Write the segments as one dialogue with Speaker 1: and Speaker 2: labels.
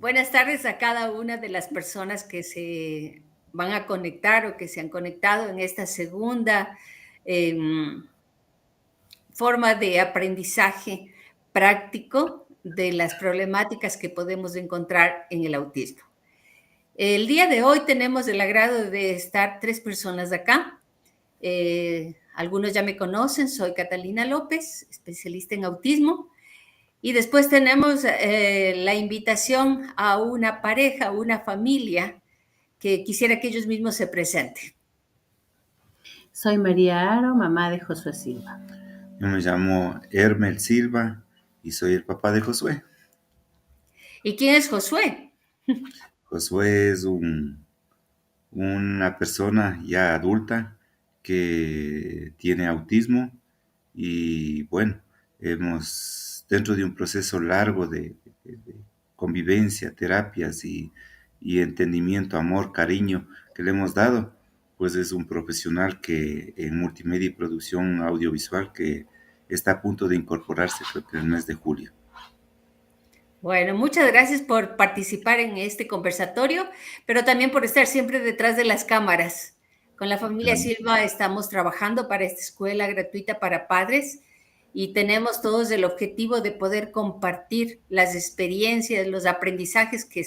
Speaker 1: Buenas tardes a cada una de las personas que se van a conectar o que se han conectado en esta segunda em, forma de aprendizaje práctico de las problemáticas que podemos encontrar en el autismo. El día de hoy tenemos el agrado de estar tres personas acá. Algunos ya me conocen, soy Catalina López, especialista en autismo. Y después tenemos la invitación a una pareja, una familia que quisiera que ellos mismos se presenten.
Speaker 2: Soy María Aro, mamá de Josué Silva.
Speaker 3: Yo me llamo Hermel Silva y soy el papá de Josué.
Speaker 1: ¿Y quién es Josué?
Speaker 3: Josué es una persona ya adulta que tiene autismo y bueno, hemos dentro de un proceso largo de convivencia, terapias y entendimiento, amor, cariño que le hemos dado, pues es un profesional que en multimedia y producción audiovisual que está a punto de incorporarse, creo que en el mes de julio.
Speaker 1: Bueno, muchas gracias por participar en este conversatorio, pero también por estar siempre detrás de las cámaras. Con la familia Silva estamos trabajando para esta escuela gratuita para padres y tenemos todos el objetivo de poder compartir las experiencias, los aprendizajes que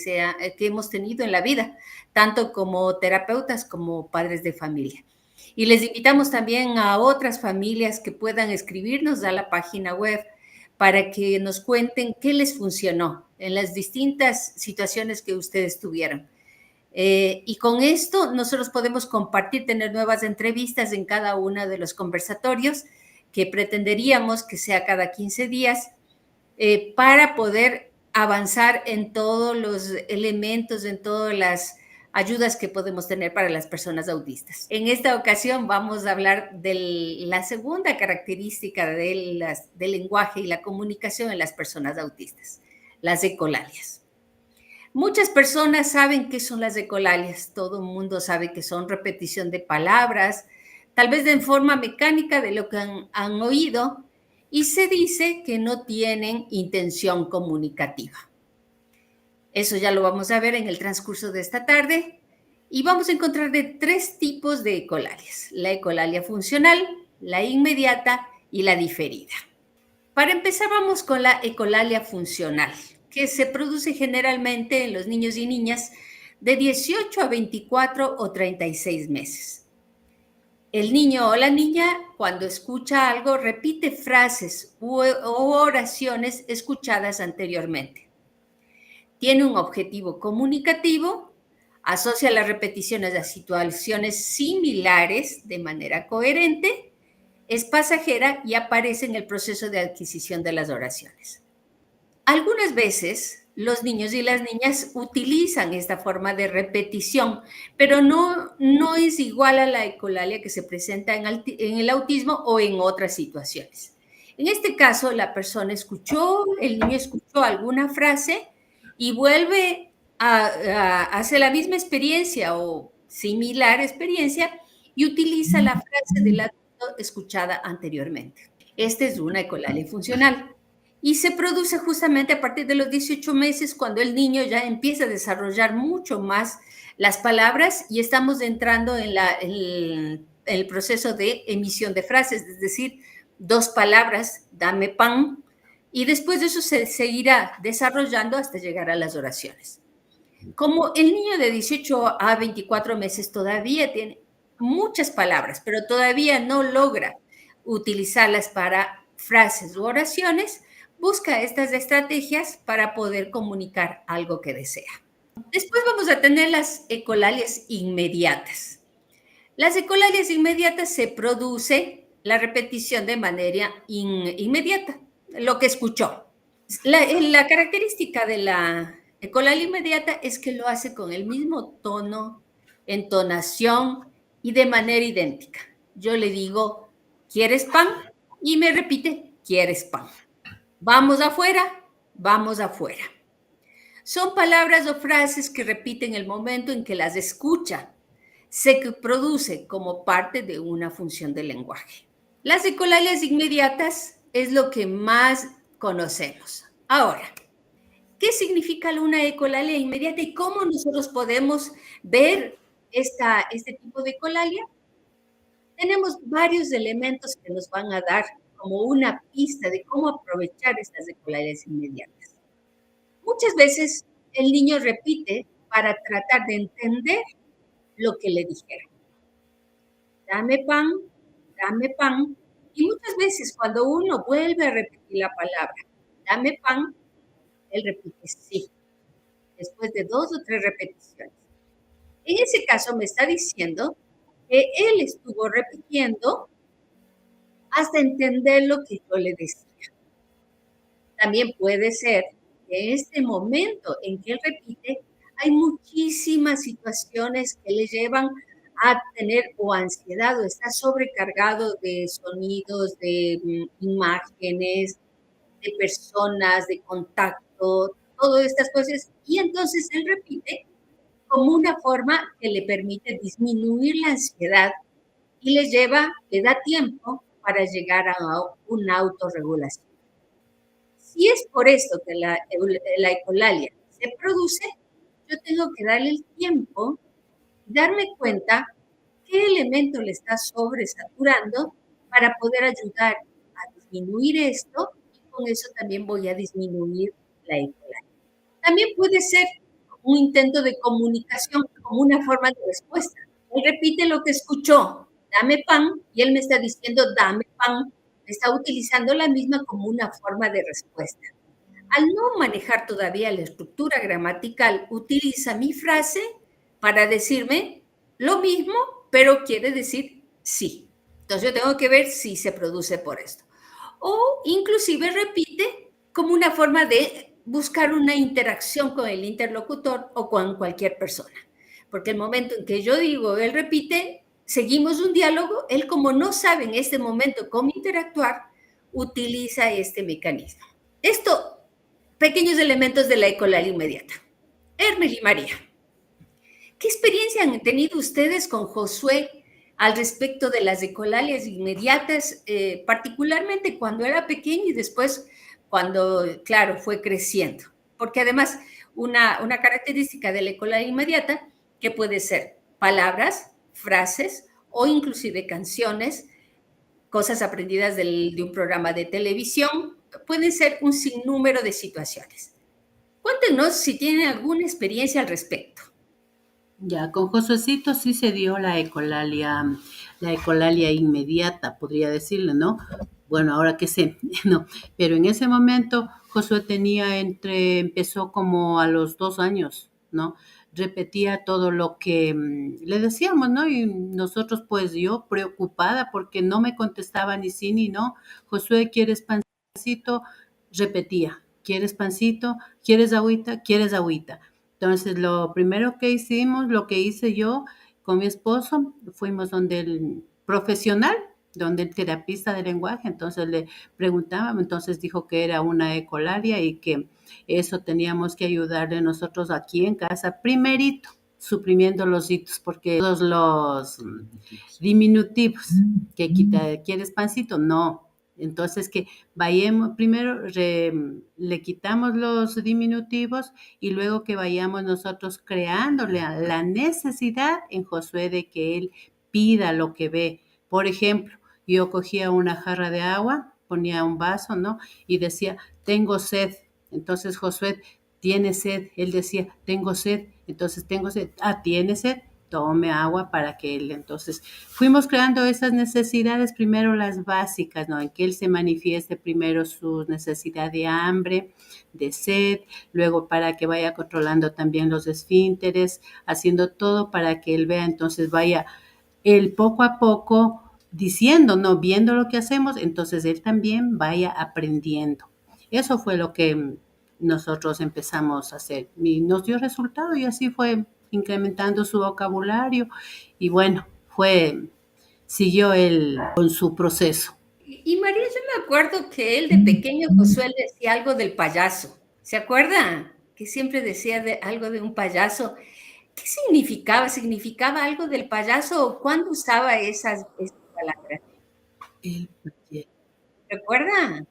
Speaker 1: hemos tenido en la vida, tanto como terapeutas como padres de familia. Y les invitamos también a otras familias que puedan escribirnos a la página web para que nos cuenten qué les funcionó en las distintas situaciones que ustedes tuvieron. Y con esto nosotros podemos compartir, tener nuevas entrevistas en cada uno de los conversatorios que pretenderíamos que sea cada 15 días para poder avanzar en todos los elementos, en todas las ayudas que podemos tener para las personas autistas. En esta ocasión vamos a hablar de la segunda característica del lenguaje y la comunicación en las personas autistas, las ecolalias. Muchas personas saben qué son las ecolalias, todo el mundo sabe que son repetición de palabras, tal vez de forma mecánica de lo que han oído, y se dice que no tienen intención comunicativa. Eso ya lo vamos a ver en el transcurso de esta tarde y vamos a encontrar de tres tipos de ecolalias: la ecolalia funcional, la inmediata y la diferida. Para empezar, vamos con la ecolalia funcional, que se produce generalmente en los niños y niñas de 18 a 24 o 36 meses. El niño o la niña, cuando escucha algo, repite frases u oraciones escuchadas anteriormente. Tiene un objetivo comunicativo, asocia las repeticiones a situaciones similares de manera coherente, es pasajera y aparece en el proceso de adquisición de las oraciones. Algunas veces los niños y las niñas utilizan esta forma de repetición, pero no es igual a la ecolalia que se presenta en el autismo o en otras situaciones. En este caso, la persona el niño escuchó alguna frase y vuelve a hacer la misma experiencia o similar experiencia y utiliza la frase del adulto escuchada anteriormente. Esta es una ecolalia funcional. Y se produce justamente a partir de los 18 meses, cuando el niño ya empieza a desarrollar mucho más las palabras y estamos entrando en el proceso de emisión de frases, es decir, 2 palabras, dame pan, y después de eso se seguirá desarrollando hasta llegar a las oraciones. Como el niño de 18 a 24 meses todavía tiene muchas palabras, pero todavía no logra utilizarlas para frases u oraciones, busca estas estrategias para poder comunicar algo que desea. Después vamos a tener las ecolalias inmediatas. Las ecolalias inmediatas se produce la repetición de manera inmediata, lo que escuchó. La característica de la ecolalia inmediata es que lo hace con el mismo tono, entonación y de manera idéntica. Yo le digo, ¿quieres pan? Y me repite, ¿quieres pan? Vamos afuera, vamos afuera. Son palabras o frases que repite en el momento en que las escucha. Se produce como parte de una función del lenguaje. Las ecolalias inmediatas es lo que más conocemos. Ahora, ¿Qué significa una ecolalia inmediata y cómo nosotros podemos ver este tipo de ecolalia? Tenemos varios elementos que nos van a dar como una pista de cómo aprovechar estas ecolalias inmediatas. Muchas veces el niño repite para tratar de entender lo que le dijeron. Dame pan, dame pan. Y muchas veces cuando uno vuelve a repetir la palabra, dame pan, él repite sí, después de 2 o 3 repeticiones. En ese caso me está diciendo que él estuvo repitiendo hasta entender lo que yo le decía. También puede ser que en este momento en que él repite, hay muchísimas situaciones que le llevan a tener o ansiedad o está sobrecargado de sonidos, de imágenes, de personas, de contacto, todas estas cosas. Y entonces él repite como una forma que le permite disminuir la ansiedad y le da tiempo para llegar a una autorregulación. Si es por esto que la ecolalia se produce, yo tengo que darle el tiempo y darme cuenta qué elemento le está sobresaturando para poder ayudar a disminuir esto y con eso también voy a disminuir la ecolalia. También puede ser un intento de comunicación como una forma de respuesta. Él repite lo que escuchó, dame pan, y él me está diciendo dame pan, está utilizando la misma como una forma de respuesta. Al no manejar todavía la estructura gramatical, utiliza mi frase para decirme lo mismo, pero quiere decir sí. Entonces yo tengo que ver si se produce por esto. O inclusive repite como una forma de buscar una interacción con el interlocutor o con cualquier persona. Porque el momento en que yo digo, él repite, seguimos un diálogo, él como no sabe en este momento cómo interactuar, utiliza este mecanismo. Esto, pequeños elementos de la ecolalia inmediata. Hermes y María, ¿qué experiencia han tenido ustedes con Josué al respecto de las ecolalias inmediatas, particularmente cuando era pequeño y después cuando, claro, fue creciendo? Porque además, una característica de la ecolalia inmediata que puede ser palabras, frases o inclusive canciones, cosas aprendidas de un programa de televisión, pueden ser un sinnúmero de situaciones. Cuéntenos si tienen alguna experiencia al respecto.
Speaker 2: Ya, con Josuecito sí se dio la ecolalia inmediata, podría decirle, ¿no? Bueno, ahora que sé, no, pero en ese momento Josué empezó como a los 2 años, ¿no? Repetía todo lo que le decíamos, ¿no? Y nosotros, pues yo preocupada porque no me contestaba ni sí ni no. Josué, ¿quieres pancito? Repetía, ¿quieres pancito? ¿Quieres agüita? ¿Quieres agüita? Entonces, lo primero que hicimos, lo que hice yo con mi esposo, fuimos donde el profesional, donde el terapista de lenguaje, entonces le preguntábamos, entonces dijo que era una ecolalia y que eso teníamos que ayudarle nosotros aquí en casa, primerito, suprimiendo los hitos, porque todos los diminutivos, que quita, ¿quieres pancito? No. Entonces que vayamos, primero le quitamos los diminutivos y luego que vayamos nosotros creándole la necesidad en Josué de que él pida lo que ve. Por ejemplo, yo cogía una jarra de agua, ponía un vaso, ¿no? Y decía, tengo sed. Entonces Josué, ¿tiene sed? Él decía, tengo sed. Entonces, tengo sed. Ah, ¿tiene sed? Tome agua para que él, entonces, fuimos creando esas necesidades, primero las básicas, ¿no? En que él se manifieste primero su necesidad de hambre, de sed, luego para que vaya controlando también los esfínteres, haciendo todo para que él vea, entonces vaya él poco a poco diciendo, ¿no? Viendo lo que hacemos, entonces él también vaya aprendiendo. Eso fue lo que nosotros empezamos a hacer y nos dio resultado y así fue incrementando su vocabulario y bueno, siguió él con su proceso.
Speaker 1: Y María, yo me acuerdo que él de pequeño Josué le decía algo del payaso. ¿Se acuerda? Que siempre decía algo de un payaso. ¿Qué significaba? ¿Significaba algo del payaso o cuándo usaba esas palabras?
Speaker 2: El,
Speaker 1: ¿Recuerda?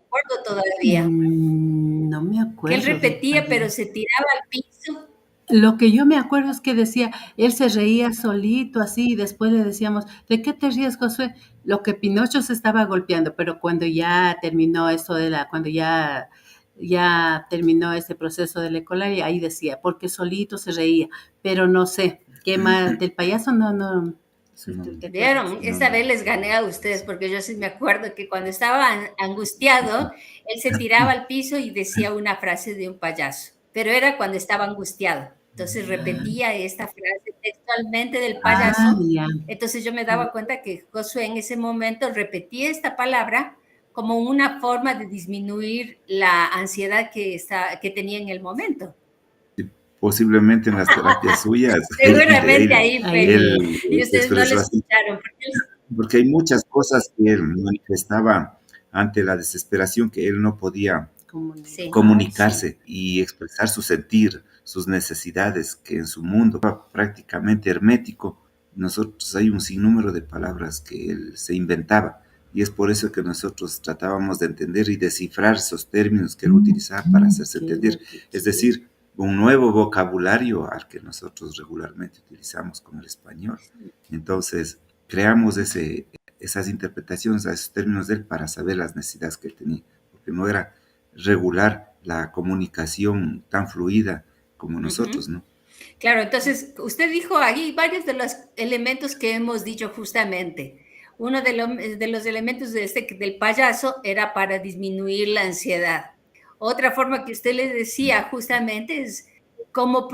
Speaker 1: recuerdo todavía,
Speaker 2: No me
Speaker 1: que él
Speaker 2: acuerdo del
Speaker 1: repetía, pero
Speaker 2: payaso.
Speaker 1: se tiraba al piso.
Speaker 2: Lo que yo me acuerdo es que decía, él se reía solito así y después le decíamos, ¿de qué te ríes, Josué? Lo que Pinocho se estaba golpeando, pero cuando ya terminó eso cuando ya terminó ese proceso de la ecolalia, ahí decía, porque solito se reía, pero no sé, ¿qué más? Del payaso no,
Speaker 3: Sí,
Speaker 2: si tú
Speaker 3: no,
Speaker 2: te acuerdas.
Speaker 1: Vieron,
Speaker 3: no,
Speaker 1: esta
Speaker 3: no.
Speaker 1: vez les gané a ustedes porque yo sí me acuerdo que cuando estaba angustiado, él se tiraba al piso y decía una frase de un payaso, pero era cuando estaba angustiado. Entonces repetía esta frase textualmente del
Speaker 2: Ah,
Speaker 1: payaso.
Speaker 2: ya.
Speaker 1: Entonces yo me daba cuenta que Josué en ese momento repetía esta palabra como una forma de disminuir la ansiedad que tenía en el momento.
Speaker 3: Posiblemente en las terapias suyas,
Speaker 1: Seguramente ahí fue.
Speaker 2: Ahí,
Speaker 3: él
Speaker 1: Y
Speaker 3: se
Speaker 1: ustedes no lo
Speaker 3: expresó así,
Speaker 1: escucharon, porque él
Speaker 3: porque hay muchas cosas que él manifestaba ante la desesperación que él no podía
Speaker 1: sí.
Speaker 2: sí.
Speaker 3: comunicarse y expresar su sentir, sus necesidades, que en su mundo era prácticamente hermético. Nosotros hay un sinnúmero de palabras que él se inventaba y es por eso que nosotros tratábamos de entender y descifrar esos términos que él utilizaba para hacerse
Speaker 2: Qué
Speaker 3: entender. Es
Speaker 2: sí.
Speaker 3: decir, un nuevo vocabulario al que nosotros regularmente utilizamos con el español. Entonces, creamos esas interpretaciones a esos términos de él para saber las necesidades que él tenía, porque no era regular la comunicación tan fluida como nosotros,
Speaker 1: Ujú.
Speaker 3: ¿no?
Speaker 1: Claro, entonces usted dijo ahí varios de los elementos que hemos dicho justamente. Uno de los elementos del payaso era para disminuir la ansiedad. Otra forma que usted le decía justamente es como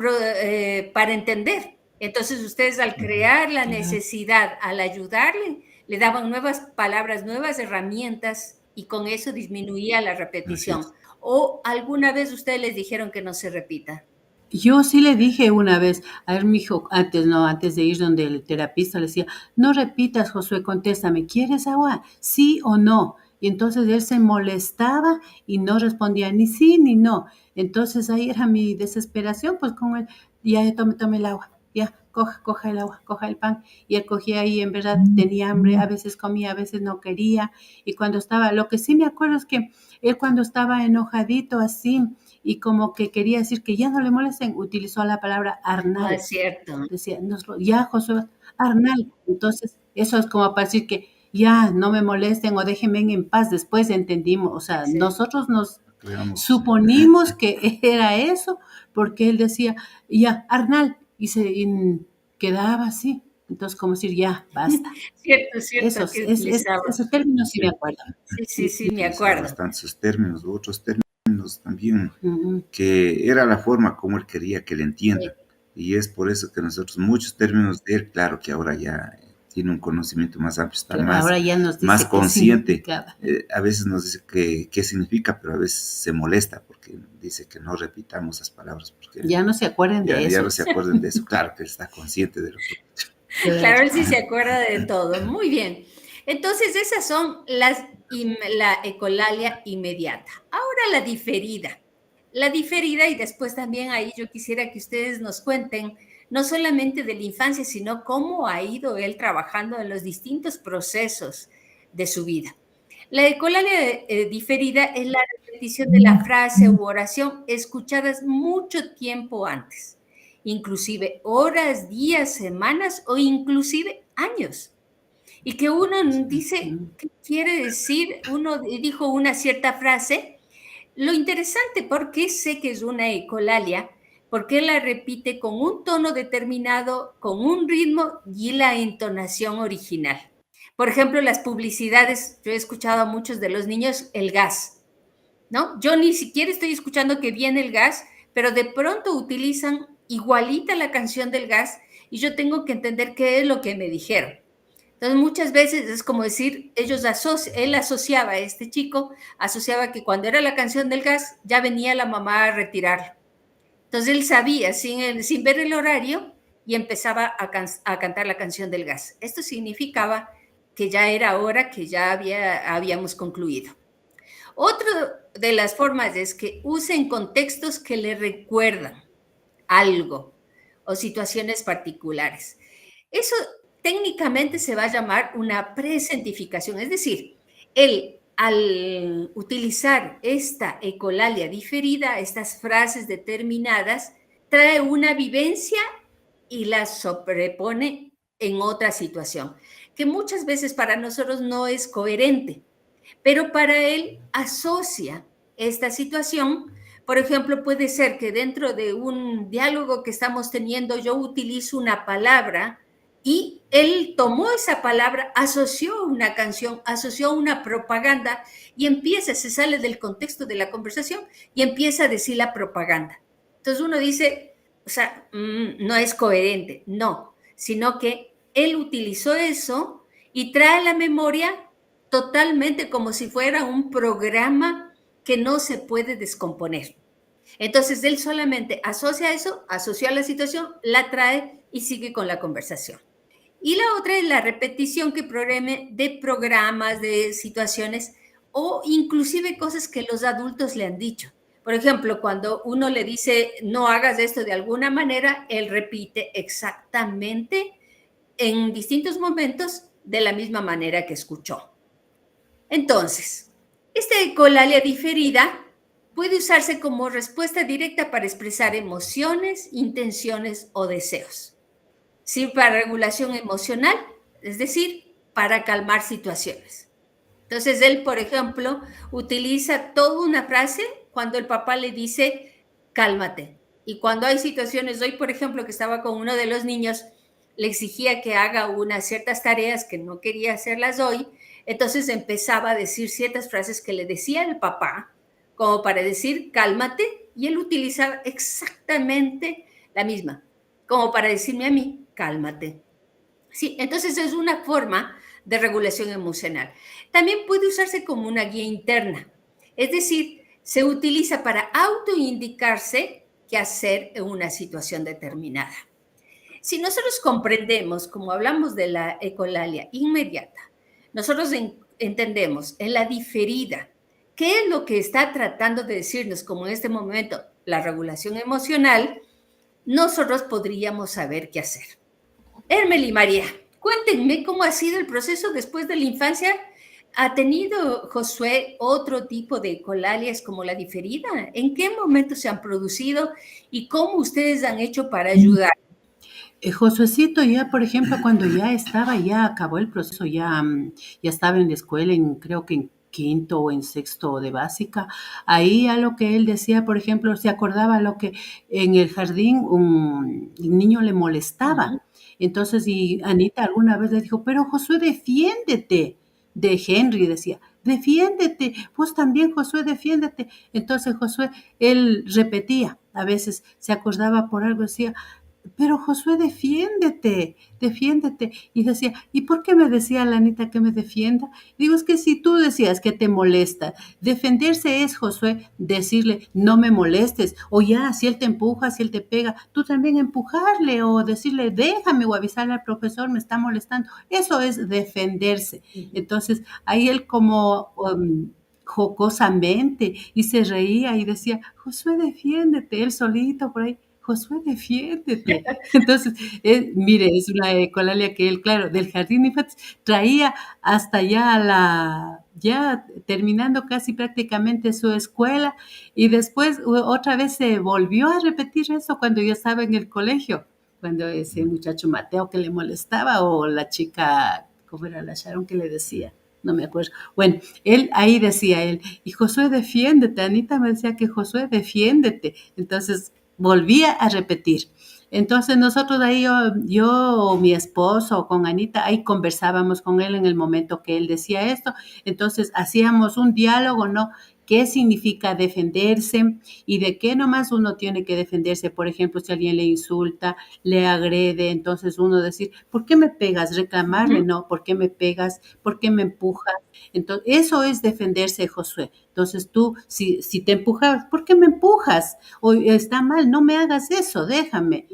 Speaker 1: para entender. Entonces ustedes al crear la
Speaker 2: Claro.
Speaker 1: necesidad, al ayudarle, le daban nuevas palabras, nuevas herramientas y con eso disminuía la
Speaker 3: Así
Speaker 1: repetición.
Speaker 3: es.
Speaker 1: ¿O alguna vez ustedes les dijeron que no se repita?
Speaker 2: Yo sí le dije una vez, a ver, mijo, antes de ir donde el terapista, le decía, no repitas, Josué, contéstame, ¿quieres agua? ¿Sí o no? Y entonces él se molestaba y no respondía ni sí ni no. Entonces ahí era mi desesperación, pues con él, ya tome el agua, ya, coja el agua, coja el pan. Y él cogía y en verdad tenía hambre, a veces comía, a veces no quería. Y cuando estaba, lo que sí me acuerdo es que él cuando estaba enojadito así, y como que quería decir que ya no le molesten, utilizó la palabra
Speaker 1: Ah,
Speaker 2: Arnal.
Speaker 1: es cierto.
Speaker 2: Decía, ya Josué, Arnal. Entonces, eso es como para decir que ya no me molesten o déjenme en paz. Después entendimos, o sea,
Speaker 1: Sí.
Speaker 2: nosotros nos
Speaker 3: Creamos,
Speaker 2: suponimos que era eso, porque él decía, ya, Arnal, y quedaba así. Entonces, como decir, ya, basta.
Speaker 1: Cierto que utilizaba.
Speaker 2: Esos términos sí me acuerdo.
Speaker 1: Sí, sí,
Speaker 2: Sí,
Speaker 1: sí,
Speaker 2: sí.
Speaker 1: me
Speaker 3: utilizaba
Speaker 1: acuerdo.
Speaker 3: bastante sus términos, otros términos también,
Speaker 2: Ujú.
Speaker 3: que era la forma como él quería que le
Speaker 1: Sí,
Speaker 3: entienda. Y es por eso que nosotros, muchos términos de él, claro que ahora ya tiene un conocimiento más amplio, está
Speaker 2: Ahora ya nos
Speaker 3: más
Speaker 2: dice qué
Speaker 3: consciente.
Speaker 2: significaba.
Speaker 3: A veces nos dice qué significa, pero a veces se molesta porque dice que no repitamos esas palabras, porque
Speaker 2: Ya no se acuerden de
Speaker 3: ya
Speaker 2: eso.
Speaker 3: no se acuerden de eso. Claro que él está consciente de lo que...
Speaker 2: Claro.
Speaker 1: claro, él sí se acuerda de todo. Muy bien. Entonces, esas son la ecolalia inmediata. Ahora la diferida. La diferida, y después también ahí yo quisiera que ustedes nos cuenten, no solamente de la infancia, sino cómo ha ido él trabajando en los distintos procesos de su vida. La ecolalia diferida es la repetición de la frase u oración escuchadas mucho tiempo antes, inclusive horas, días, semanas o inclusive años. Y que uno dice, ¿qué quiere decir? Uno dijo una cierta frase. Lo interesante, porque sé que es una ecolalia, porque la repite con un tono determinado, con un ritmo y la entonación original. Por ejemplo, las publicidades, yo he escuchado a muchos de los niños el gas, ¿no? Yo ni siquiera estoy escuchando que viene el gas, pero de pronto utilizan igualita la canción del gas y yo tengo que entender qué es lo que me dijeron. Entonces, muchas veces es como decir, él asociaba, este chico, asociaba que cuando era la canción del gas, ya venía la mamá a retirarlo. Entonces, él sabía, sin ver el horario, y empezaba a cantar la canción del gas. Esto significaba que ya era hora, que ya habíamos concluido. Otra de las formas es que usen contextos que le recuerdan algo o situaciones particulares. Eso técnicamente se va a llamar una presentificación, es decir, él al utilizar esta ecolalia diferida, estas frases determinadas, trae una vivencia y la sobrepone en otra situación, que muchas veces para nosotros no es coherente, pero para él asocia esta situación. Por ejemplo, puede ser que dentro de un diálogo que estamos teniendo yo utilizo una palabra y él tomó esa palabra, asoció una canción, asoció una propaganda y empieza, se sale del contexto de la conversación y empieza a decir la propaganda. Entonces uno dice, o sea, no es coherente, no, sino que él utilizó eso y trae a la memoria totalmente como si fuera un programa que no se puede descomponer. Entonces él solamente asocia eso, asocia la situación, la trae y sigue con la conversación. Y la otra es la repetición que programe de programas, de situaciones o inclusive cosas que los adultos le han dicho. Por ejemplo, cuando uno le dice no hagas esto de alguna manera, él repite exactamente en distintos momentos de la misma manera que escuchó. Entonces, esta ecolalia diferida puede usarse como respuesta directa para expresar emociones, intenciones o deseos. Sirve para regulación emocional, es decir, para calmar situaciones. Entonces, él, por ejemplo, utiliza toda una frase cuando el papá le dice, cálmate. Y cuando hay situaciones, hoy, por ejemplo, que estaba con uno de los niños, le exigía que haga unas ciertas tareas que no quería hacerlas hoy, entonces empezaba a decir ciertas frases que le decía el papá, como para decir, cálmate, y él utilizaba exactamente la misma, como para decirme a mí, cálmate. Sí, entonces es una forma de regulación emocional. También puede usarse como una guía interna, es decir, se utiliza para autoindicarse qué hacer en una situación determinada. Si nosotros comprendemos, como hablamos de la ecolalia inmediata, nosotros entendemos en la diferida qué es lo que está tratando de decirnos, como en este momento la regulación emocional, nosotros podríamos saber qué hacer. Hermel y María, cuéntenme cómo ha sido el proceso después de la infancia. ¿Ha tenido, Josué, otro tipo de ecolalias como la diferida? ¿En qué momento se han producido y cómo ustedes han hecho para ayudar?
Speaker 2: Josuecito ya, por ejemplo, cuando ya acabó el proceso, ya estaba en la escuela, creo que en quinto o en sexto de básica, ahí a lo que él decía, por ejemplo, se acordaba lo que en el jardín un niño le molestaba. Entonces, y Anita alguna vez le dijo, pero Josué, defiéndete. De Henry decía, defiéndete, vos también, Josué, defiéndete. Entonces Josué, él repetía, a veces se acordaba por algo, decía, pero Josué, defiéndete, defiéndete. Y decía, ¿y por qué me decía la Anita que me defienda? Digo, es que si tú decías que te molesta, defenderse es, Josué, decirle, no me molestes. O ya, si él te empuja, si él te pega, tú también empujarle o decirle, déjame o avisarle al profesor, me está molestando. Eso es defenderse. Entonces, ahí él como jocosamente y se reía y decía, Josué, defiéndete, él solito por ahí. Josué, defiéndete. Entonces, mire, es una ecolalia que él, claro, del jardín infantil traía hasta ya terminando casi prácticamente su escuela y después otra vez se volvió a repetir eso cuando yo estaba en el colegio, cuando ese muchacho Mateo que le molestaba o la chica, ¿cómo era la Sharon que le decía? No me acuerdo. Bueno, él ahí decía él, y Josué, defiéndete. Anita me decía que Josué, defiéndete. Entonces, volvía a repetir. Entonces nosotros ahí, yo o mi esposo con Anita, ahí conversábamos con él en el momento que él decía esto. Entonces hacíamos un diálogo, ¿no? ¿Qué significa defenderse y de qué nomás uno tiene que defenderse? Por ejemplo, si alguien le insulta, le agrede, entonces uno decir, ¿por qué me pegas? Reclamarle, no, ¿por qué me pegas? ¿Por qué me empujas? Entonces, eso es defenderse, Josué. Entonces tú, si te empujabas, ¿por qué me empujas? O está mal, no me hagas eso, déjame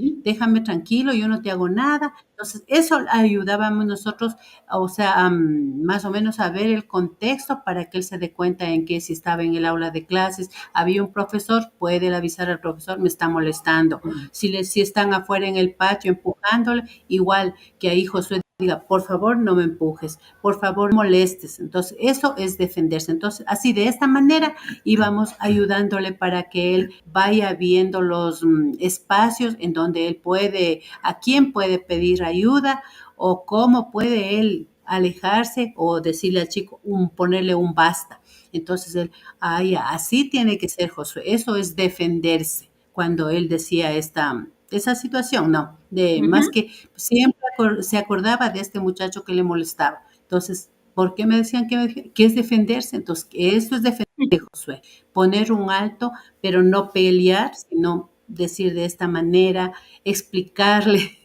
Speaker 2: tranquilo, yo no te hago nada. Entonces, eso ayudábamos nosotros, o sea, más o menos a ver el contexto para que él se dé cuenta en que si estaba en el aula de clases, había un profesor, puede él avisar al profesor, me está molestando. Si están afuera en el patio empujándole, igual que ahí Josué diga, por favor no me empujes, por favor molestes. Entonces, eso es defenderse. Entonces, así de esta manera íbamos ayudándole para que él vaya viendo los espacios en donde él puede, a quién puede pedir ayuda o cómo puede él alejarse o decirle al chico, ponerle un basta. Entonces él, ay, así tiene que ser Josué, eso es defenderse. Cuando él decía esa situación, no, de más
Speaker 1: Ujú.
Speaker 2: que siempre se acordaba de este muchacho que le molestaba. Entonces, ¿por qué me decían que es defenderse? Entonces, eso es defenderse, Josué, poner un alto, pero no pelear, sino decir de esta manera, explicarle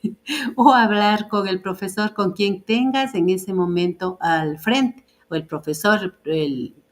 Speaker 2: o hablar con el profesor, con quien tengas en ese momento al frente, o el profesor,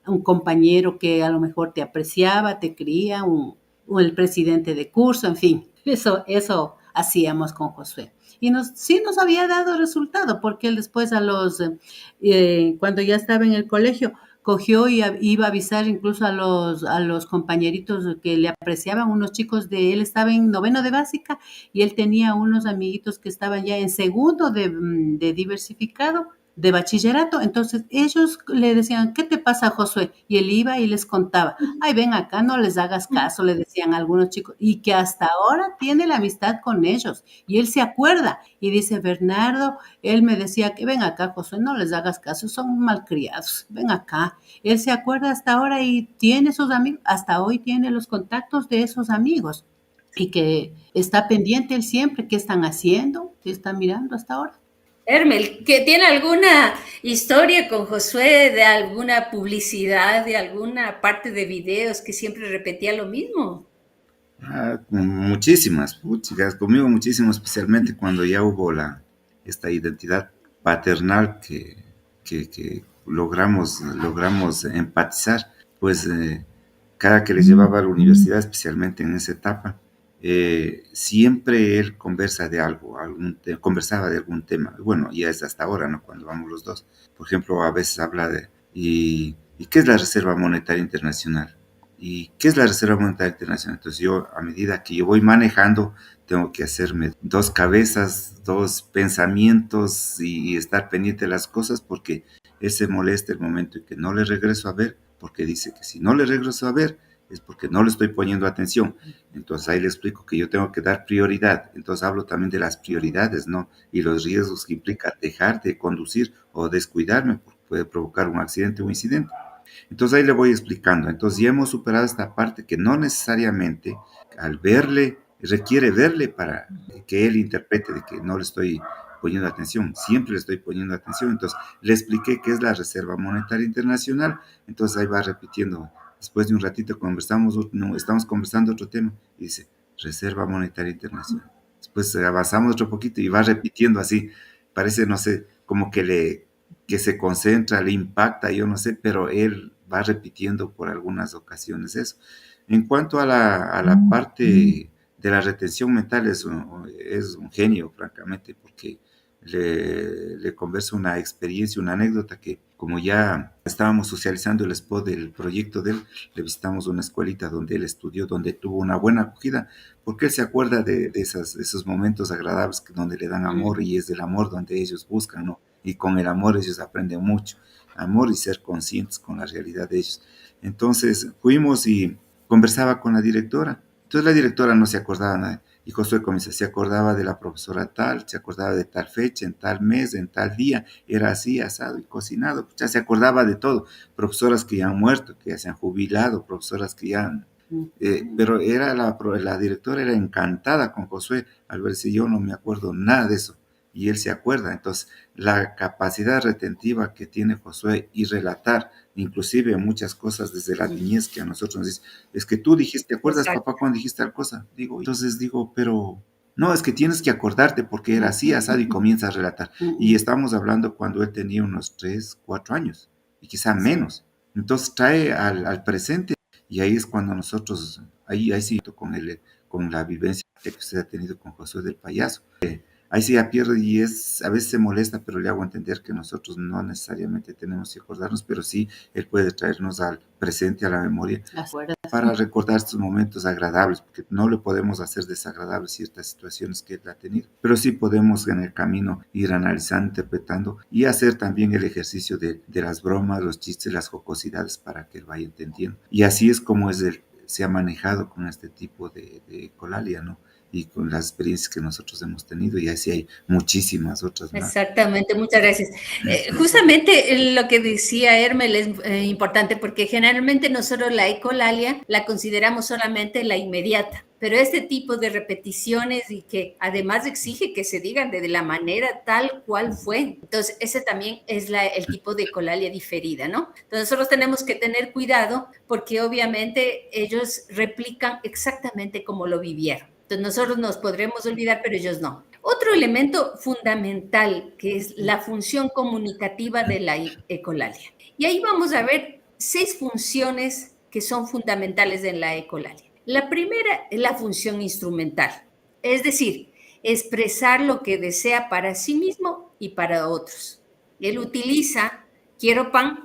Speaker 2: un compañero que a lo mejor te apreciaba, te quería, o el presidente de curso, en fin, eso hacíamos con Josué. Y sí nos había dado resultado, porque él después cuando ya estaba en el colegio, cogió y iba a avisar incluso a los compañeritos que le apreciaban, unos chicos él estaba en noveno de básica y él tenía unos amiguitos que estaban ya en segundo de diversificado, de bachillerato. Entonces ellos le decían, ¿qué te pasa, Josué? Y él iba y les contaba, ay, ven acá, no les hagas caso, le decían algunos chicos, y que hasta ahora tiene la amistad con ellos. Y él se acuerda y dice, Bernardo, él me decía que ven acá, Josué, no les hagas caso, son malcriados, ven acá. Él se acuerda hasta ahora y tiene sus amigos, hasta hoy tiene los contactos de esos amigos y que está pendiente él siempre, qué están haciendo, qué están mirando hasta ahora.
Speaker 1: Hermel, ¿que tiene alguna historia con Josué de alguna publicidad, de alguna parte de videos que siempre repetía lo mismo?
Speaker 3: Muchísimas, chicas, conmigo muchísimo, especialmente cuando ya hubo esta identidad paternal que logramos empatizar, pues cada que les llevaba a la universidad, especialmente en esa etapa, siempre él conversa de algo, conversaba de algún tema. Bueno, ya es hasta ahora, ¿no? Cuando vamos los dos. Por ejemplo, a veces habla ¿y qué es la Reserva Monetaria Internacional? ¿Y qué es la Reserva Monetaria Internacional? Entonces yo, a medida que yo voy manejando, tengo que hacerme dos cabezas, dos pensamientos y estar pendiente de las cosas porque él se molesta el momento en que no le regreso a ver, porque dice que si no le regreso a ver es porque no le estoy poniendo atención. Entonces ahí le explico que yo tengo que dar prioridad. Entonces hablo también de las prioridades, ¿no? Y los riesgos que implica dejar de conducir o descuidarme, porque puede provocar un accidente o un incidente. Entonces ahí le voy explicando. Entonces ya hemos superado esta parte que no necesariamente al verle, requiere verle para que él interprete de que no le estoy poniendo atención, siempre le estoy poniendo atención. Entonces le expliqué qué es la Reserva Monetaria Internacional, entonces ahí va repitiendo. Después de un ratito estamos conversando otro tema y dice Reserva Monetaria Internacional. Después avanzamos otro poquito y va repitiendo así. Parece, no sé, como que se concentra, le impacta, yo no sé, pero él va repitiendo por algunas ocasiones eso. En cuanto a la parte de la retención mental, es un genio, francamente, porque le converso una experiencia, una anécdota que como ya estábamos socializando el spot del proyecto de él, le visitamos una escuelita donde él estudió, donde tuvo una buena acogida, porque él se acuerda de esos momentos agradables donde le dan amor y es del amor donde ellos buscan, ¿no? Y con el amor ellos aprenden mucho, amor y ser conscientes con la realidad de ellos. Entonces fuimos y conversaba con la directora. Entonces la directora no se acordaba nada. Y Josué comienza, se acordaba de la profesora tal, se acordaba de tal fecha, en tal mes, en tal día, era así, asado y cocinado. Ya se acordaba de todo. Profesoras que ya han muerto, que ya se han jubilado, profesoras que ya han... pero la directora era encantada con Josué al ver si yo no me acuerdo nada de eso y él se acuerda. Entonces, la capacidad retentiva que tiene Josué y relatar, inclusive muchas cosas desde la niñez que a nosotros nos dice, es que tú dijiste, ¿te acuerdas,
Speaker 1: Exacto.
Speaker 3: papá, cuando dijiste tal cosa? Digo, entonces digo, pero no, es que tienes que acordarte porque era así, asado, y comienza a relatar. Y estamos hablando cuando él tenía unos 3, 4 años, y quizá
Speaker 1: Sí.
Speaker 3: menos. Entonces trae al presente, y ahí es cuando nosotros, ahí sí, con la vivencia que usted ha tenido con Josué del payaso. ahí sí ya pierde y a veces se molesta, pero le hago entender que nosotros no necesariamente tenemos que acordarnos, pero sí él puede traernos al presente, a la memoria, para recordar estos momentos agradables, porque no le podemos hacer desagradables ciertas situaciones que él ha tenido, pero sí podemos en el camino ir analizando, interpretando y hacer también el ejercicio de las bromas, los chistes, las jocosidades para que él vaya entendiendo. Y así es como se ha manejado con este tipo de ecolalia, ¿no? Y con las experiencias que nosotros hemos tenido, y así hay muchísimas otras más.
Speaker 1: Exactamente, muchas gracias. Justamente lo que decía Hermel es importante porque generalmente nosotros la ecolalia la consideramos solamente la inmediata, pero este tipo de repeticiones y que además exige que se digan de la manera tal cual fue, entonces ese también es el tipo de ecolalia diferida, ¿no? Entonces nosotros tenemos que tener cuidado porque obviamente ellos replican exactamente como lo vivieron. Entonces nosotros nos podremos olvidar, pero ellos no. Otro elemento fundamental que es la función comunicativa de la ecolalia. Y ahí vamos a ver 6 funciones que son fundamentales en la ecolalia. La primera es la función instrumental, es decir, expresar lo que desea para sí mismo y para otros. Él utiliza quiero pan,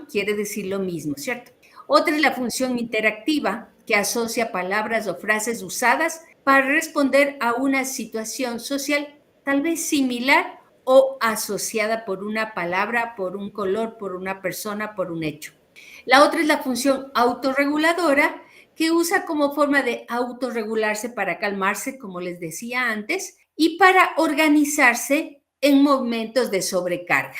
Speaker 1: quiere decir lo mismo, ¿cierto? Otra es la función interactiva, que asocia palabras o frases usadas para responder a una situación social tal vez similar o asociada por una palabra, por un color, por una persona, por un hecho. La otra es la función autorreguladora, que usa como forma de autorregularse para calmarse, como les decía antes, y para organizarse en momentos de sobrecarga.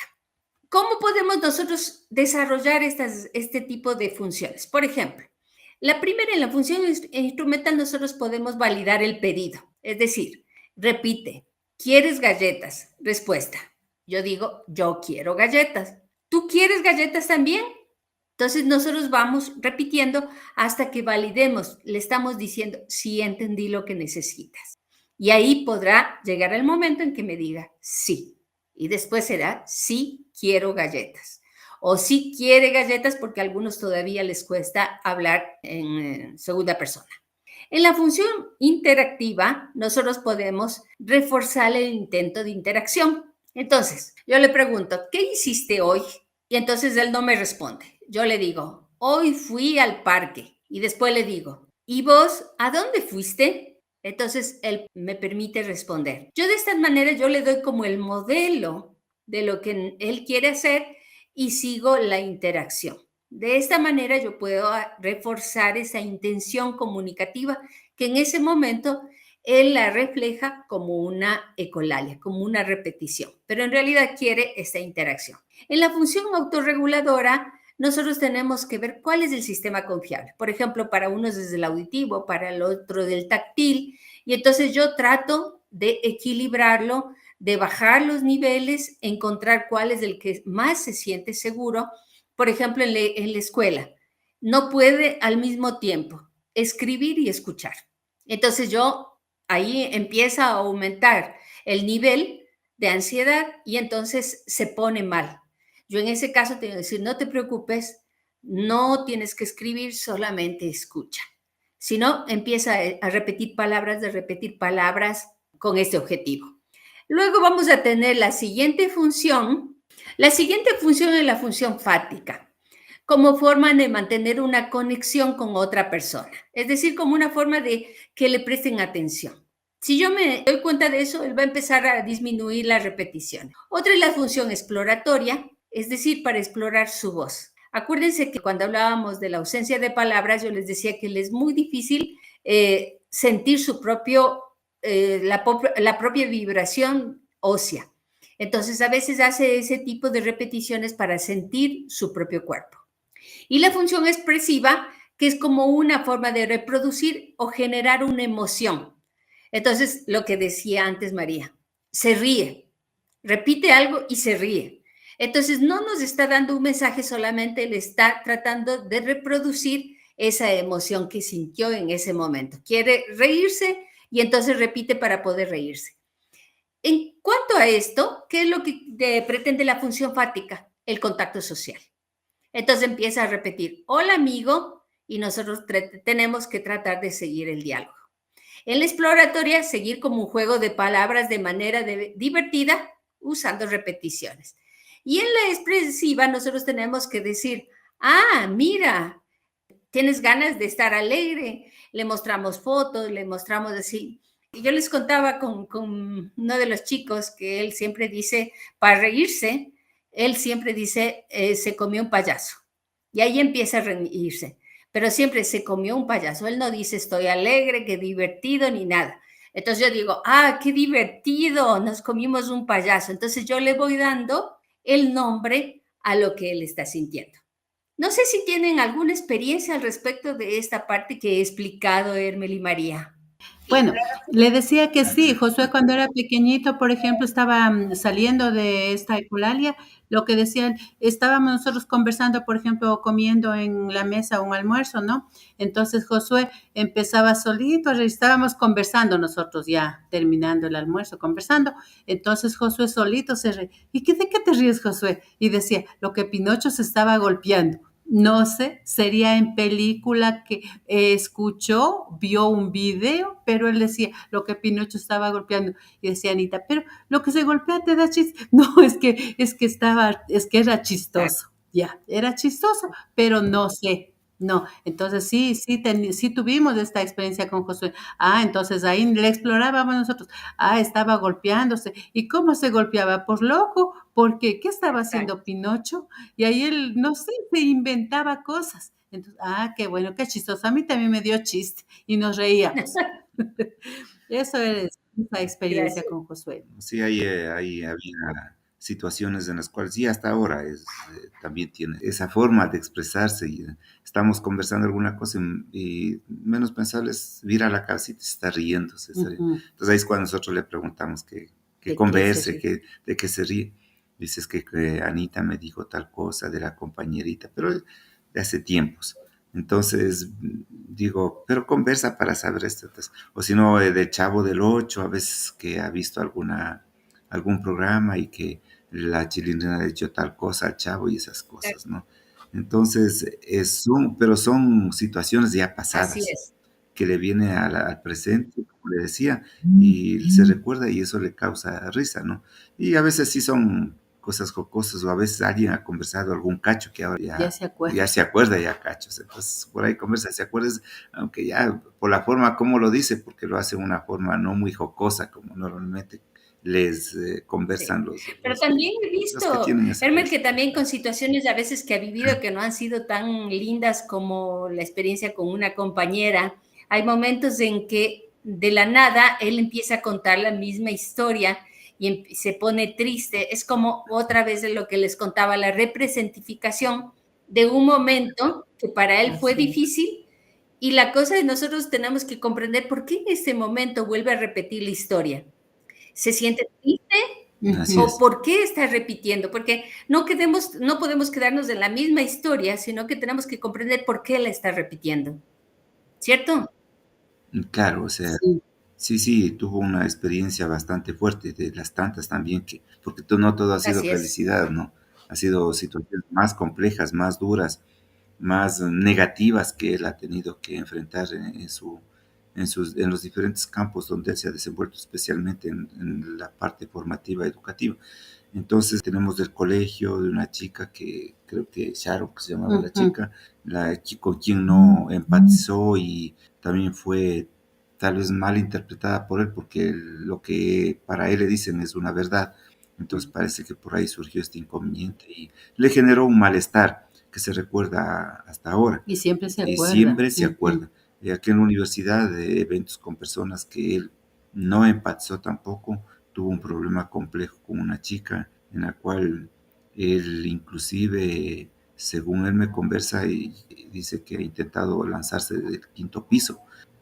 Speaker 1: ¿Cómo podemos nosotros desarrollar este tipo de funciones? Por ejemplo, la primera, en la función instrumental, nosotros podemos validar el pedido. Es decir, repite, ¿quieres galletas? Respuesta. Yo digo, yo quiero galletas. ¿Tú quieres galletas también? Entonces nosotros vamos repitiendo hasta que validemos. Le estamos diciendo, sí entendí lo que necesitas. Y ahí podrá llegar el momento en que me diga, sí. Y después será, sí quiero galletas. O sí quiere galletas porque a algunos todavía les cuesta hablar en segunda persona. En la función interactiva, nosotros podemos reforzar el intento de interacción. Entonces, yo le pregunto, ¿qué hiciste hoy? Y entonces él no me responde. Yo le digo, hoy fui al parque. Y después le digo, ¿y vos a dónde fuiste? Entonces él me permite responder. Yo de esta manera yo le doy como el modelo de lo que él quiere hacer y sigo la interacción. De esta manera yo puedo reforzar esa intención comunicativa que en ese momento él la refleja como una ecolalia, como una repetición, pero en realidad quiere esta interacción. En la función autorreguladora, nosotros tenemos que ver cuál es el sistema confiable. Por ejemplo, para unos es el auditivo, para el otro del táctil, y entonces yo trato de equilibrarlo, de bajar los niveles, encontrar cuál es el que más se siente seguro. Por ejemplo, en la escuela, no puede al mismo tiempo escribir y escuchar. Entonces yo ahí empieza a aumentar el nivel de ansiedad y entonces se pone mal. Yo en ese caso tengo que decir, no te preocupes, no tienes que escribir, solamente escucha. Si no, empieza a repetir palabras con este objetivo. Luego vamos a tener la siguiente función. La siguiente función es la función fática, como forma de mantener una conexión con otra persona. Es decir, como una forma de que le presten atención. Si yo me doy cuenta de eso, él va a empezar a disminuir la repetición. Otra es la función exploratoria, es decir, para explorar su voz. Acuérdense que cuando hablábamos de la ausencia de palabras, yo les decía que les es muy difícil sentir su la propia vibración ósea. Entonces, a veces hace ese tipo de repeticiones para sentir su propio cuerpo. Y la función expresiva, que es como una forma de reproducir o generar una emoción. Entonces, lo que decía antes María, se ríe, repite algo y se ríe. Entonces, no nos está dando un mensaje, solamente le está tratando de reproducir esa emoción que sintió en ese momento. Quiere reírse y entonces repite para poder reírse. En cuanto a esto, ¿qué es lo que pretende la función fática? El contacto social. Entonces empieza a repetir, hola amigo, y nosotros tenemos que tratar de seguir el diálogo. En la exploratoria, seguir como un juego de palabras de manera divertida, usando repeticiones. Y en la expresiva, nosotros tenemos que decir, mira, tienes ganas de estar alegre, le mostramos fotos, le mostramos así. Y yo les contaba con uno de los chicos que él siempre dice, para reírse, él siempre dice, se comió un payaso. Y ahí empieza a reírse. Pero siempre se comió un payaso. Él no dice estoy alegre, qué divertido, ni nada. Entonces yo digo, qué divertido, nos comimos un payaso. Entonces yo le voy dando el nombre a lo que él está sintiendo. No sé si tienen alguna experiencia al respecto de esta parte que he explicado, Hermel y María.
Speaker 2: Bueno, le decía que sí, Josué cuando era pequeñito, por ejemplo, estaba saliendo de esta ecolalia, lo que decían, estábamos nosotros conversando, por ejemplo, comiendo en la mesa un almuerzo, ¿no? Entonces Josué empezaba solito, estábamos conversando nosotros ya, terminando el almuerzo, conversando, entonces Josué solito se reía. ¿Y de qué te ríes, Josué? Y decía, lo que Pinocho se estaba golpeando. No sé, sería en película que escuchó, vio un video, pero él decía lo que Pinocho estaba golpeando. Y decía Anita, pero lo que se golpea te da chiste. No, es que era chistoso. Ya, era chistoso, pero no sé. No, entonces sí tuvimos esta experiencia con Josué. Entonces ahí le explorábamos nosotros. Estaba golpeándose. ¿Y cómo se golpeaba? Por loco, porque ¿qué estaba haciendo Pinocho? Y ahí él, no sé, se inventaba cosas. Entonces, qué bueno, qué chistoso. A mí también me dio chiste y nos reíamos. Eso es esa experiencia
Speaker 1: Gracias.
Speaker 2: con Josué.
Speaker 3: Sí, ahí había situaciones en las cuales, y hasta ahora también tiene esa forma de expresarse. Y, estamos conversando alguna cosa y menos pensable es virar la cabeza y te está riendo. Entonces ahí es cuando nosotros le preguntamos que converse, de qué se ríe. Dices que Anita me dijo tal cosa de la compañerita, pero de hace tiempos. Entonces digo, pero conversa para saber esto. O si no, de Chavo del Ocho, a veces que ha visto algún programa y que la Chilindrina le ha dicho tal cosa al Chavo y esas cosas, ¿no? Entonces, pero son situaciones ya
Speaker 1: Así
Speaker 3: pasadas
Speaker 1: es.
Speaker 3: que le viene al presente, como le decía, y se recuerda y eso le causa risa, ¿no? Y a veces sí son cosas jocosas o a veces alguien ha conversado algún cacho que ahora
Speaker 2: Ya se acuerda.
Speaker 3: ya se acuerda ya cachos, entonces por ahí conversa, se acuerda, aunque ya por la forma como lo dice, porque lo hace de una forma no muy jocosa como normalmente les conversan
Speaker 1: Pero también he
Speaker 3: los que
Speaker 1: visto,
Speaker 3: tienen esa
Speaker 1: Hermel, que
Speaker 3: capacidad.
Speaker 1: también con situaciones a veces que ha vivido que no han sido tan lindas como la experiencia con una compañera, hay momentos en que de la nada él empieza a contar la misma historia y se pone triste. Es como otra vez de lo que les contaba, la representificación de un momento que para él fue
Speaker 2: Así es.
Speaker 1: difícil y la cosa es nosotros tenemos que comprender por qué en ese momento vuelve a repetir la historia. ¿Se siente triste?
Speaker 3: Así
Speaker 1: ¿O
Speaker 3: es.
Speaker 1: por qué está repitiendo? Porque no podemos quedarnos en la misma historia, sino que tenemos que comprender por qué la está repitiendo, ¿cierto?
Speaker 3: Claro, o sea,
Speaker 2: Sí,
Speaker 3: sí, tuvo una experiencia bastante fuerte, de las tantas también, porque no todo ha sido
Speaker 1: Así es.
Speaker 3: felicidad, ¿no? Ha sido situaciones más complejas, más duras, más negativas que él ha tenido que enfrentar en los diferentes campos donde él se ha desenvuelto, especialmente en la parte formativa educativa. Entonces tenemos del colegio de una chica que creo que Sharon, que se llamaba la chica, con quien no empatizó y también fue tal vez mal interpretada por él porque lo que para él le dicen es una verdad. Entonces parece que por ahí surgió este inconveniente y le generó un malestar que se recuerda hasta ahora
Speaker 2: y siempre se
Speaker 3: y
Speaker 2: acuerda.
Speaker 3: siempre se acuerda. Y aquí en la universidad de eventos con personas que él no empatizó tampoco, tuvo un problema complejo con una chica en la cual él inclusive, según él me conversa, y dice que ha intentado lanzarse del quinto piso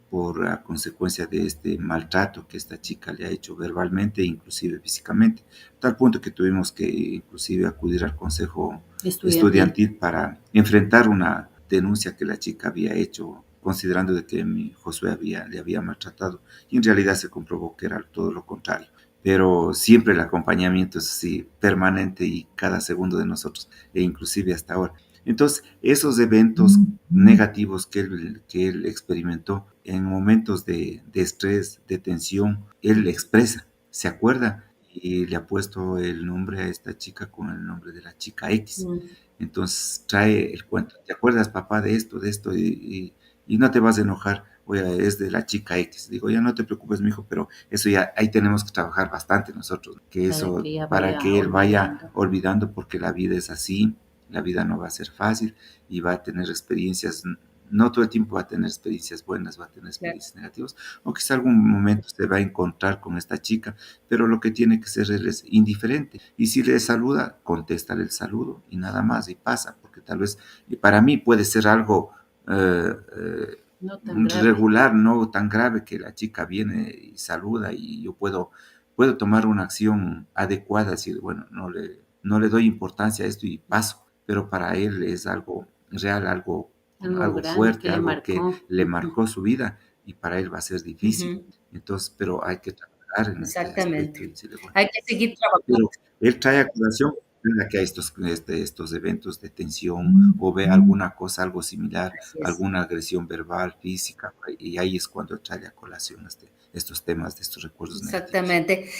Speaker 3: por a consecuencia de este maltrato que esta chica le ha hecho verbalmente e inclusive físicamente, tal punto que tuvimos que inclusive acudir al consejo
Speaker 2: Estudiantil.
Speaker 3: estudiantil para enfrentar una denuncia que la chica había hecho considerando de que mi Josué le había maltratado y en realidad se comprobó que era todo lo contrario. Pero siempre el acompañamiento es así, permanente y cada segundo de nosotros, e inclusive hasta ahora. Entonces, esos eventos negativos que él experimentó en momentos de estrés, de tensión, él expresa, se acuerda y le ha puesto el nombre a esta chica con el nombre de la chica X.
Speaker 1: Mm.
Speaker 3: Entonces trae el cuento, ¿te acuerdas, papá, de esto, de esto? Y no te vas a enojar, oye, es de la chica X. Digo, ya no te preocupes, mijo, pero eso ya, ahí tenemos que trabajar bastante nosotros, que
Speaker 2: Para
Speaker 3: eso,
Speaker 2: que ella
Speaker 3: para
Speaker 2: vaya
Speaker 3: que él vaya
Speaker 2: olvidando.
Speaker 3: olvidando, porque la vida es así, la vida no va a ser fácil y va a tener experiencias, no todo el tiempo va a tener experiencias buenas, va a tener
Speaker 1: Claro.
Speaker 3: experiencias negativas, o quizá algún momento se va a encontrar con esta chica, pero lo que tiene que ser él es indiferente. Y si le saluda, contéstale el saludo y nada más, y pasa, porque tal vez y para mí puede ser algo
Speaker 2: No tan grave.
Speaker 3: regular, no tan grave, que la chica viene y saluda y yo puedo tomar una acción adecuada, decir, bueno, no le doy importancia a esto y paso, pero para él es algo real,
Speaker 2: Algo
Speaker 3: algo
Speaker 2: grande que
Speaker 3: fuerte,
Speaker 2: le
Speaker 3: algo que
Speaker 2: marcó.
Speaker 3: le marcó su vida y para él va a ser difícil.
Speaker 1: Ujú.
Speaker 3: Entonces, pero hay que trabajar en este aspecto y
Speaker 1: Exactamente.
Speaker 3: decirle, bueno,
Speaker 1: Hay que seguir trabajando.
Speaker 3: pero él trae a colación cada que hay estos eventos de tensión o ve alguna cosa, algo similar,
Speaker 1: Así es.
Speaker 3: alguna agresión verbal, física, y ahí es cuando trae a colación estos temas de estos recuerdos negativos.
Speaker 1: Exactamente.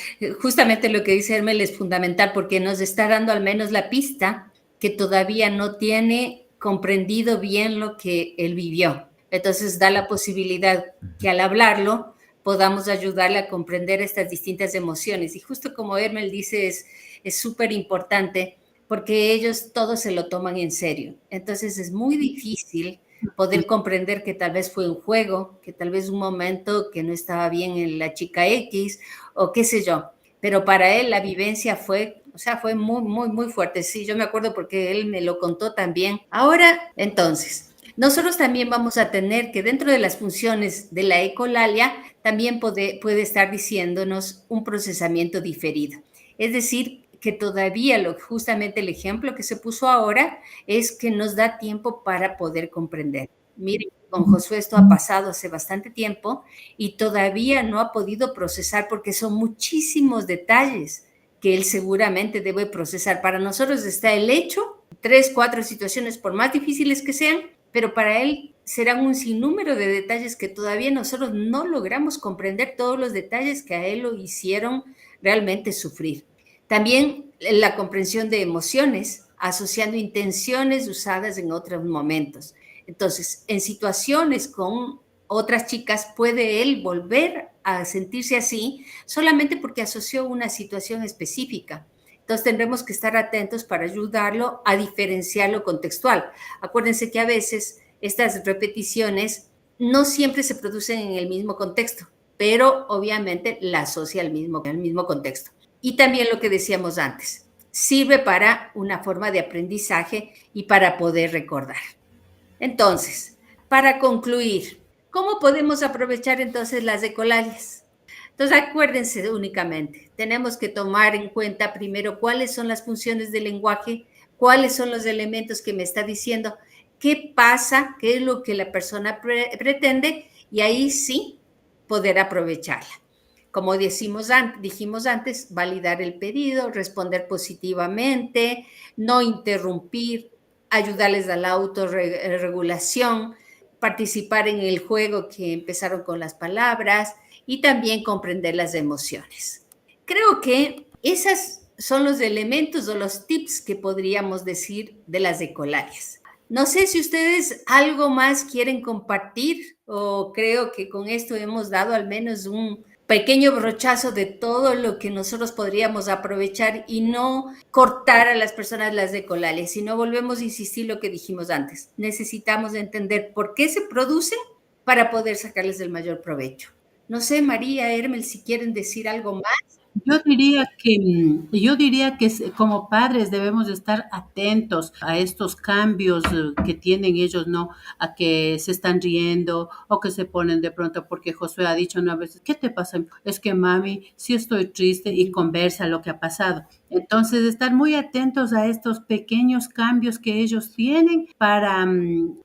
Speaker 1: Justamente lo que dice Hermel es fundamental porque nos está dando al menos la pista que todavía no tiene comprendido bien lo que él vivió. Entonces da la posibilidad que al hablarlo podamos ayudarle a comprender estas distintas emociones. Y justo como Hermel dice, es súper importante porque ellos todos se lo toman en serio. Entonces es muy difícil poder comprender que tal vez fue un juego, que tal vez un momento que no estaba bien en la chica X o qué sé yo. Pero para él la vivencia fue, o sea, fue muy, muy, muy fuerte. Sí, yo me acuerdo porque él me lo contó también. Ahora, entonces, nosotros también vamos a tener que dentro de las funciones de la ecolalia también puede estar diciéndonos un procesamiento diferido. Es decir, que todavía justamente el ejemplo que se puso ahora es que nos da tiempo para poder comprender. Miren, con Josué esto ha pasado hace bastante tiempo y todavía no ha podido procesar porque son muchísimos detalles que él seguramente debe procesar. Para nosotros está el hecho, 3, 4 situaciones, por más difíciles que sean, pero para él serán un sinnúmero de detalles que todavía nosotros no logramos comprender todos los detalles que a él lo hicieron realmente sufrir. También la comprensión de emociones, asociando intenciones usadas en otros momentos. Entonces, en situaciones con otras chicas, puede él volver a sentirse así solamente porque asoció una situación específica. Entonces, tendremos que estar atentos para ayudarlo a diferenciar lo contextual. Acuérdense que a veces estas repeticiones no siempre se producen en el mismo contexto, pero obviamente la asocia al mismo contexto. Y también lo que decíamos antes, sirve para una forma de aprendizaje y para poder recordar. Entonces, para concluir, ¿cómo podemos aprovechar entonces las ecolalias? Entonces, acuérdense únicamente, tenemos que tomar en cuenta primero cuáles son las funciones del lenguaje, cuáles son los elementos que me está diciendo, qué pasa, qué es lo que la persona pretende, y ahí sí poder aprovecharla. Como dijimos antes, validar el pedido, responder positivamente, no interrumpir, ayudarles a la autorregulación, participar en el juego que empezaron con las palabras y también comprender las emociones. Creo que esos son los elementos o los tips que podríamos decir de las ecolarias. No sé si ustedes algo más quieren compartir o creo que con esto hemos dado al menos un pequeño brochazo de todo lo que nosotros podríamos aprovechar y no cortar a las personas las ecolalias, sino volvemos a insistir lo que dijimos antes. Necesitamos entender por qué se producen para poder sacarles el mayor provecho. No sé, María, Hermel, si quieren decir algo más.
Speaker 2: Yo diría que como padres debemos de estar atentos a estos cambios que tienen ellos, ¿no? A que se están riendo o que se ponen de pronto, porque Josué ha dicho una vez, ¿qué te pasa? Es que mami, sí estoy triste y conversa lo que ha pasado. Entonces, estar muy atentos a estos pequeños cambios que ellos tienen para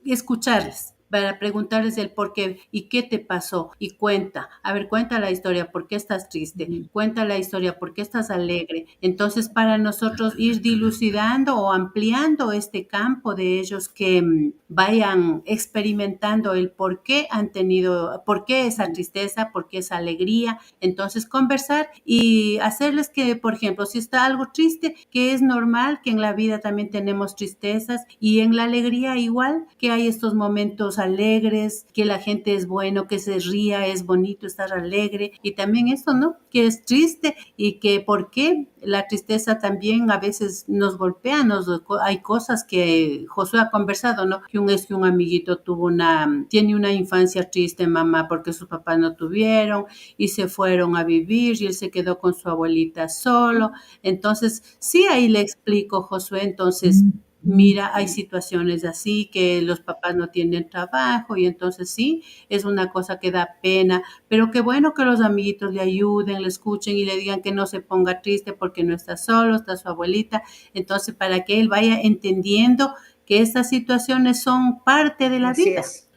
Speaker 2: escucharles. para preguntarles el por qué y qué te pasó y cuenta, a ver, cuenta la historia, por qué estás triste, cuenta la historia, por qué estás alegre. Entonces, para nosotros ir dilucidando o ampliando este campo de ellos que vayan experimentando el por qué han tenido, por qué esa tristeza, por qué esa alegría. Entonces, conversar y hacerles que, por ejemplo, si está algo triste, que es normal, que en la vida también tenemos tristezas y en la alegría igual, que hay estos momentos alegres, que la gente es bueno, que se ría, es bonito estar alegre y también esto, ¿no? Que es triste y que por qué la tristeza también a veces nos golpea, hay cosas que Josué ha conversado, ¿no? Es que un amiguito tiene una infancia triste, mamá, porque sus papás no tuvieron y se fueron a vivir y él se quedó con su abuelita solo. Entonces, sí, ahí le explico, Josué, entonces, mira, hay situaciones así que los papás no tienen trabajo y entonces sí, es una cosa que da pena, pero qué bueno que los amiguitos le ayuden, le escuchen y le digan que no se ponga triste porque no está solo, está su abuelita. Entonces, para que él vaya entendiendo que estas situaciones son parte de la
Speaker 1: Así
Speaker 2: vida.
Speaker 1: es.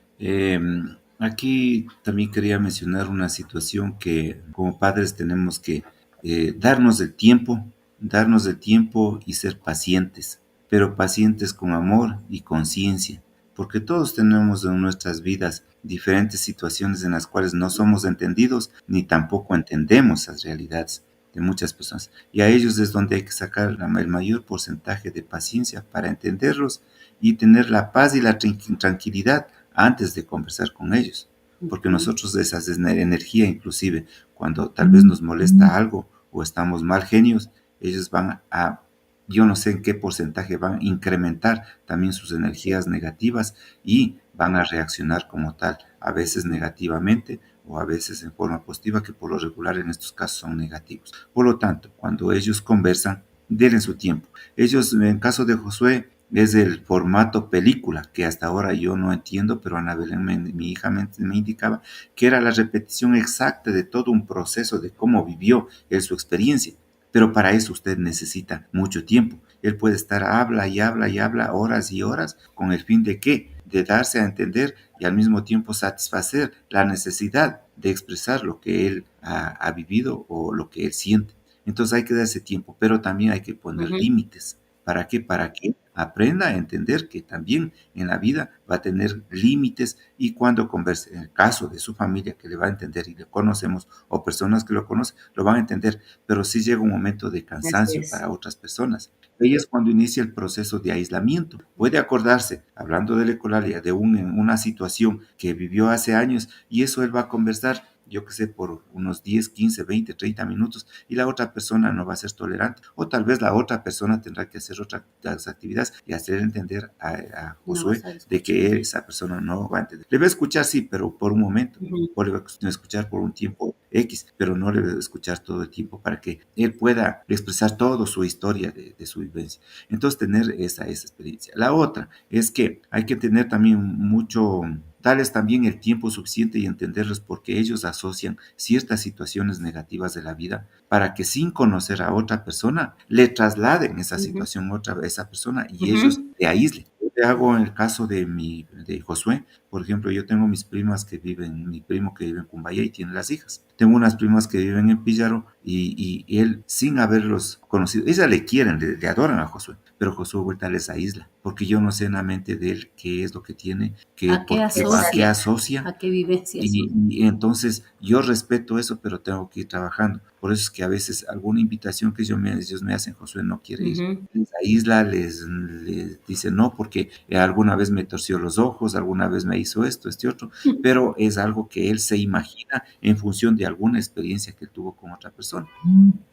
Speaker 3: Aquí también quería mencionar una situación que como padres tenemos que darnos el tiempo y ser pacientes, pero pacientes con amor y conciencia, porque todos tenemos en nuestras vidas diferentes situaciones en las cuales no somos entendidos ni tampoco entendemos las realidades de muchas personas. Y a ellos es donde hay que sacar el mayor porcentaje de paciencia para entenderlos y tener la paz y la tranquilidad antes de conversar con ellos. Porque nosotros esa energía, inclusive, cuando tal vez nos molesta algo o estamos mal genios, ellos van a, yo no sé en qué porcentaje van a incrementar también sus energías negativas y van a reaccionar como tal, a veces negativamente o a veces en forma positiva, que por lo regular en estos casos son negativos. Por lo tanto, cuando ellos conversan, denle su tiempo. Ellos, en caso de Josué, es el formato película, que hasta ahora yo no entiendo, pero Ana Belén, mi hija, me indicaba que era la repetición exacta de todo un proceso de cómo vivió él su experiencia. Pero para eso usted necesita mucho tiempo. Él puede estar habla y habla y habla horas y horas con el fin de ¿qué? De darse a entender y al mismo tiempo satisfacer la necesidad de expresar lo que él ha vivido o lo que él siente. Entonces hay que darse tiempo, pero también hay que poner límites. ¿Para qué? Para que aprenda a entender que también en la vida va a tener límites y cuando converse, en el caso de su familia que le va a entender y le conocemos, o personas que lo conocen, lo van a entender, pero sí llega un momento de
Speaker 1: Así
Speaker 3: cansancio
Speaker 1: es.
Speaker 3: para otras personas. Ahí es cuando inicia el proceso de aislamiento. Puede acordarse, hablando de la ecolalia, de una situación que vivió hace años y eso él va a conversar, yo que sé, por unos 10, 15, 20, 30 minutos y la otra persona no va a ser tolerante. O tal vez la otra persona tendrá que hacer otras actividades y hacer entender a
Speaker 2: No
Speaker 3: Josué
Speaker 2: vas a
Speaker 3: de
Speaker 2: escuchar.
Speaker 3: que esa persona no va a entender. Le va a escuchar, sí, pero por un momento. O le va a escuchar por un tiempo X, pero no le va a escuchar todo el tiempo para que él pueda expresar toda su historia de su vivencia. Entonces, tener esa experiencia. La otra es que hay que tener también darles también el tiempo suficiente y entenderlos porque ellos asocian ciertas situaciones negativas de la vida para que sin conocer a otra persona le trasladen esa situación a esa persona y ellos le aíslen. Yo te hago en el caso de Josué, por ejemplo, yo tengo mi primo que vive en Cumbaya y tiene las hijas. Tengo unas primas que viven en Pillaro y él, sin haberlos conocido, ellas le quieren, le adoran a Josué, pero Josué vuelta les aísla, porque yo no sé en la mente de él qué es lo que tiene,
Speaker 2: ¿A qué
Speaker 3: a qué
Speaker 2: asocia?
Speaker 3: asocia.
Speaker 2: ¿A qué vivencias?
Speaker 3: Y entonces yo respeto eso, pero tengo que ir trabajando. Por eso es que a veces alguna invitación que ellos me hacen, Josué no quiere ir. Les aísla, les dice no, porque alguna vez me torció los ojos, alguna vez me hizo esto, este otro, pero es algo que él se imagina en función de alguna experiencia que tuvo con otra persona.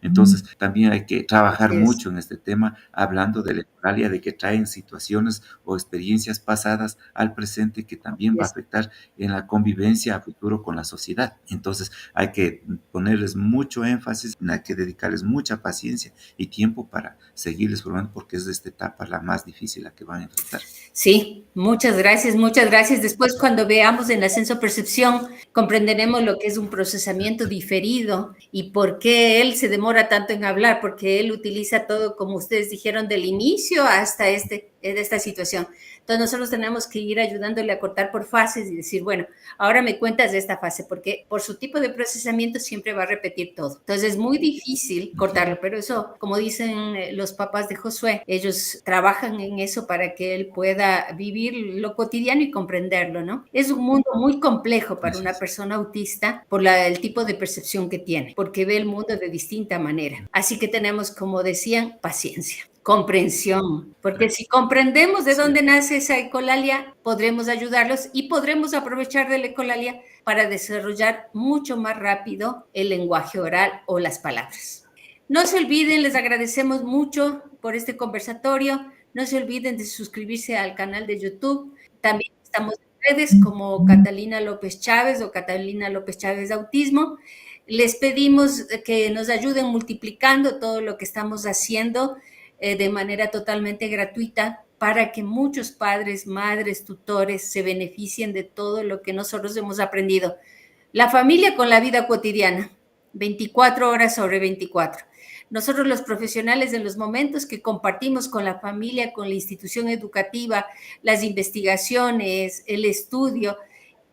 Speaker 3: Entonces, también hay que trabajar
Speaker 1: Así es.
Speaker 3: mucho en este tema, hablando de la equivalencia, de que traen situaciones o experiencias pasadas al presente que también va a afectar en la convivencia a futuro con la sociedad. Entonces, hay que ponerles mucho énfasis, hay que dedicarles mucha paciencia y tiempo para seguirles formando, porque es de esta etapa la más difícil a que van a enfrentar.
Speaker 1: Sí, muchas gracias, muchas gracias. Después, cuando veamos en Ascenso Percepción, comprenderemos lo que es un procesamiento diferido y por qué él se demora tanto en hablar, porque él utiliza todo, como ustedes dijeron, del inicio hasta esta situación. Entonces nosotros tenemos que ir ayudándole a cortar por fases y decir, bueno, ahora me cuentas de esta fase, porque por su tipo de procesamiento siempre va a repetir todo. Entonces es muy difícil cortarlo, pero eso, como dicen los papás de Josué, ellos trabajan en eso para que él pueda vivir lo cotidiano y comprenderlo, ¿no? Es un mundo muy complejo para una persona autista por el tipo de percepción que tiene, porque ve el mundo de distinta manera. Así que tenemos, como decían, paciencia, comprensión, porque si comprendemos de dónde nace esa ecolalia, podremos ayudarlos y podremos aprovechar de la ecolalia para desarrollar mucho más rápido el lenguaje oral o las palabras. No se olviden, les agradecemos mucho por este conversatorio. No se olviden de suscribirse al canal de YouTube. También estamos en redes como Catalina López Chávez o Catalina López Chávez Autismo. Les pedimos que nos ayuden multiplicando todo lo que estamos haciendo de manera totalmente gratuita para que muchos padres, madres, tutores se beneficien de todo lo que nosotros hemos aprendido. La familia con la vida cotidiana, 24 horas sobre 24. Nosotros los profesionales en los momentos que compartimos con la familia, con la institución educativa, las investigaciones, el estudio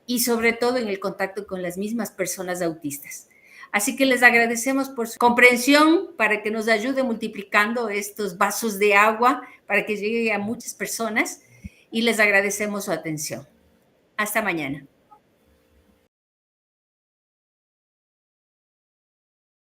Speaker 1: y sobre todo en el contacto con las mismas personas autistas. Así que les agradecemos por su comprensión para que nos ayude multiplicando estos vasos de agua para que llegue a muchas personas y les agradecemos su atención. Hasta mañana.